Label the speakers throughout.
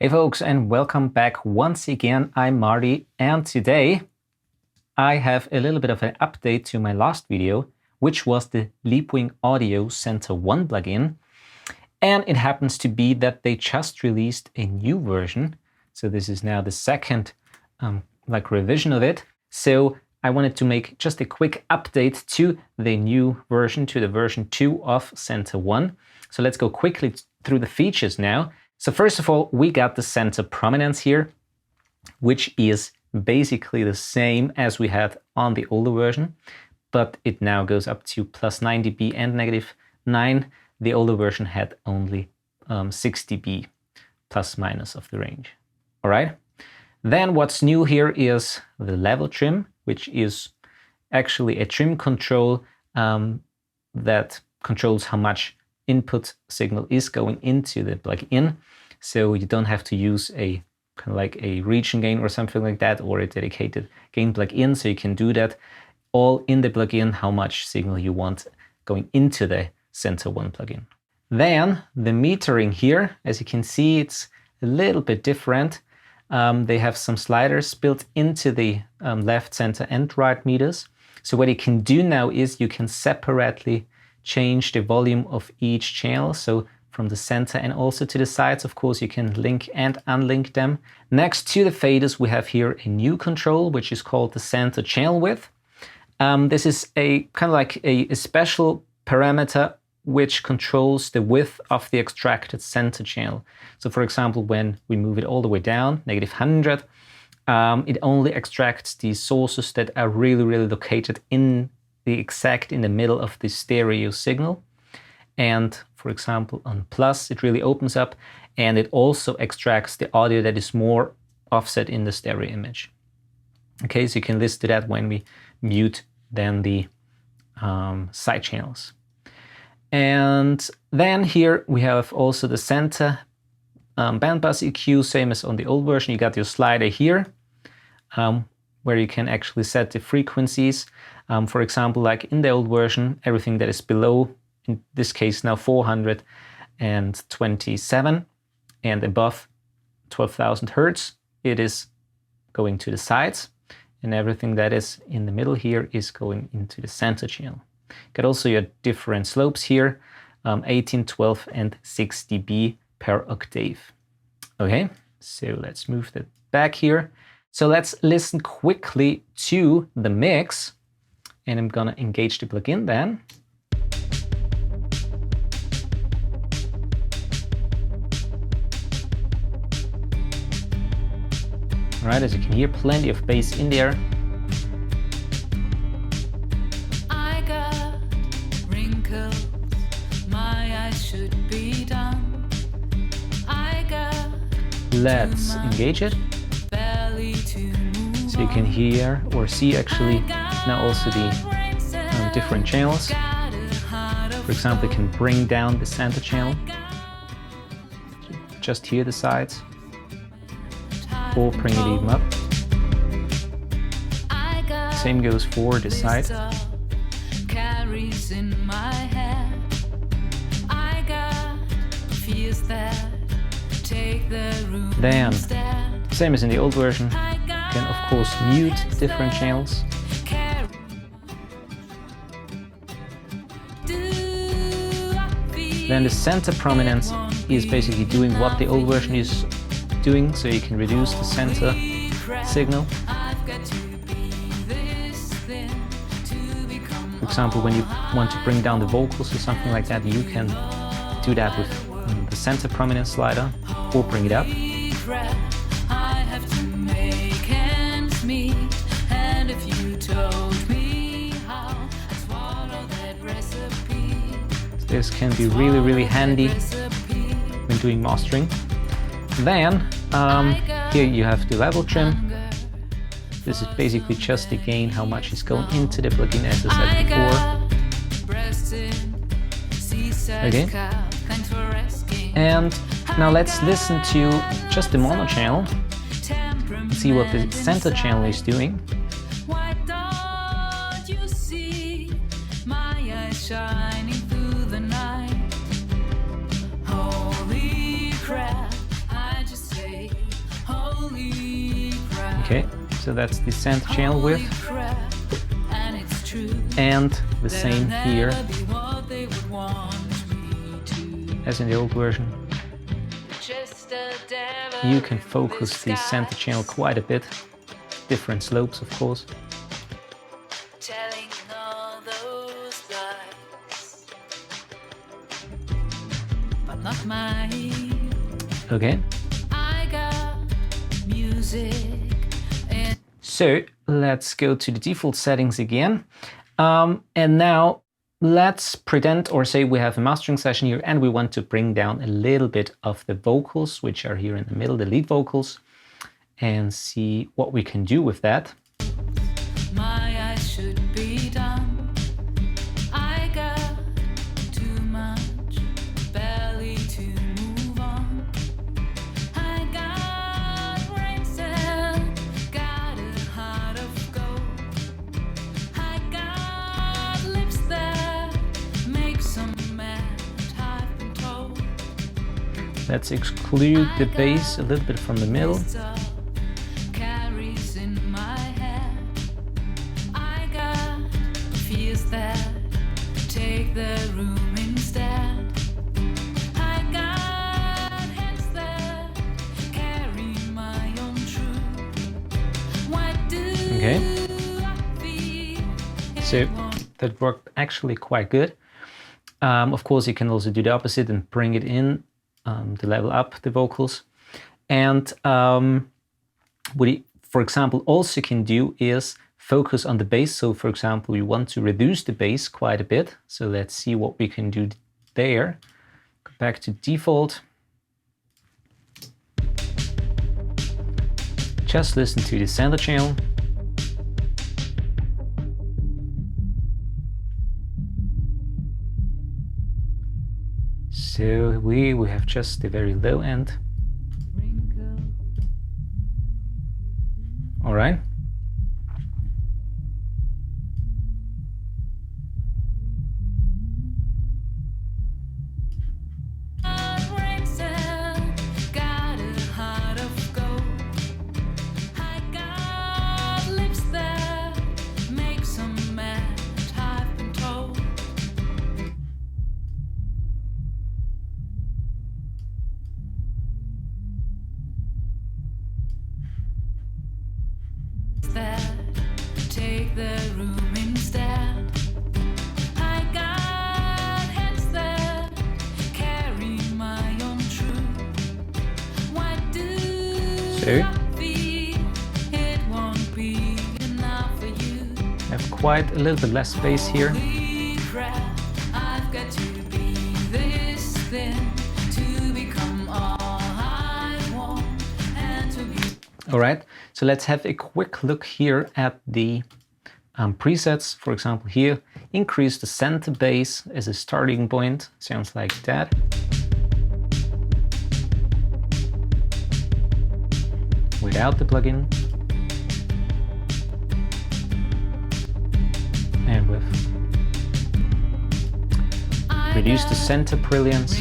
Speaker 1: Hey folks, and welcome back once again. I'm Marty, and today I have a little bit of an update to my last video, which was the Leapwing Audio CenterOne plugin. And it happens to be that they just released a new version. So this is now the second revision of it. So I wanted to make just a quick update to the new version, to the version 2 of CenterOne. So let's go quickly through the features now. So first of all, we got the center prominence here, which is basically the same as we had on the older version, but it now goes up to plus 9 dB and negative 9. The older version had only 6 dB plus minus of the range. All right. Then what's new here is the level trim, which is actually a trim control that controls how much input signal is going into the plugin. So you don't have to use a kind of like a region gain or something like that, or a dedicated gain plugin. So you can do that all in the plugin, how much signal you want going into the CenterOne plugin. Then the metering here, as you can see, it's a little bit different. They have some sliders built into the left, center, and right meters. So what you can do now is you can separately change the volume of each channel. So from the center and also to the sides, of course, you can link and unlink them. Next to the faders, we have here a new control, which is called the center channel width. This is a kind of like a special parameter which controls the width of the extracted center channel. So for example, when we move it all the way down, negative 100, it only extracts the sources that are really located in the middle of the stereo signal. And for example, on plus, it really opens up, and it also extracts the audio that is more offset in the stereo image. Okay, so you can listen to that when we mute then the side channels. And then here we have also the center bandpass EQ, same as on the old version. You got your slider here, where you can actually set the frequencies. For example, like in the old version, everything that is below, in this case now 427 and above 12,000 Hertz, it is going to the sides, and everything that is in the middle here is going into the center channel. Got also your different slopes here, 18, 12, and 6 dB per octave. Okay, so let's move that back here. So let's listen quickly to the mix, and I'm gonna engage the plugin then. All right, as you can hear, plenty of bass in there. I got wrinkles, my eyes should be done. I got Let's engage it. So you can hear or see actually now also the different channels. For example, you can bring down the center channel. Just hear the sides, or bring it even up. Same goes for the side. Then, same as in the old version, you can of course mute different channels. Then the center prominence is basically doing what the old version is doing, so you can reduce the center signal. For example, when you want to bring down the vocals or something like that, you can do that with the center prominence slider, or bring it up. This can be really handy when doing mastering. Then here you have the level trim. This is basically just the gain, how much is going into the plugin, as I said before. Okay. And now let's listen to just the mono channel and see what the center channel is doing. Okay, so that's the center channel width. And the same here as in the old version. You can focus the center channel quite a bit. Different slopes, of course. Not mine. Okay. I got music. So let's go to the default settings again. And now let's pretend or say we have a mastering session here and we want to bring down a little bit of the vocals, which are here in the middle, the lead vocals, and see what we can do with that. My eyes should be done. Let's exclude the bass a little bit from the middle. Okay. So that worked actually quite good. Of course, you can also do the opposite and bring it in to level up the vocals. And what you, for example, also can do is focus on the bass. So for example, we want to reduce the bass quite a bit. So let's see what we can do there. Go back to default. Just listen to the center channel. So we have just the very low end. All right. Take the room instead. I got hands that carry my own truth. What do I feel? It won't be enough for you. I have quite a little bit less space here. I've got to be this thin to become all I want and to be. All right, so let's have a quick look here at the presets. For example, here, increase the center bass as a starting point. Sounds like that. Without the plugin. And with reduce the center brilliance.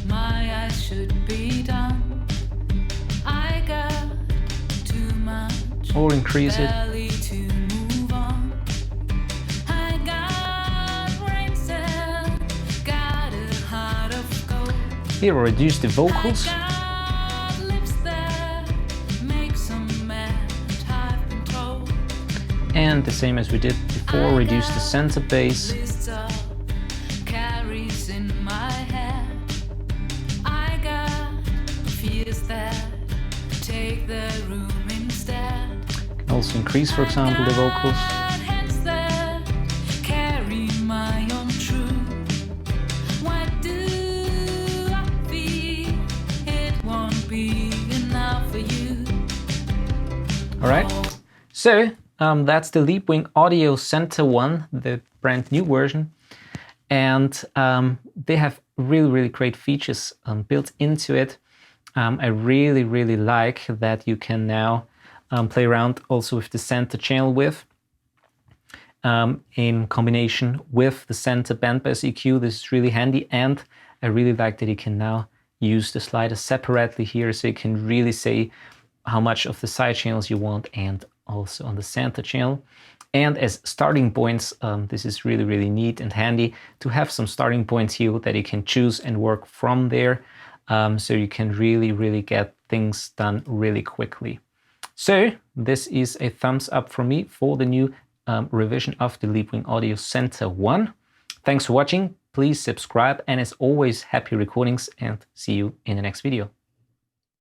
Speaker 1: My eyes should be done. Or increase it. Here, reduce the vocals. And the same as we did before, reduce the center bass. Also increase, for example, the vocals. All right, so that's the Leapwing Audio CenterOne, the brand new version. And they have really great features built into it. I really like that you can now play around also with the center channel width in combination with the center bandpass EQ. This is really handy, and I really like that you can now use the slider separately here, so you can really say how much of the side channels you want, and also on the center channel. And as starting points, this is really, really neat and handy to have some starting points here that you can choose and work from there. So you can really, really get things done really quickly. So this is a thumbs up from me for the new revision of the Leapwing Audio CenterOne. Thanks for watching. Please subscribe, and as always, happy recordings, and see you in the next video.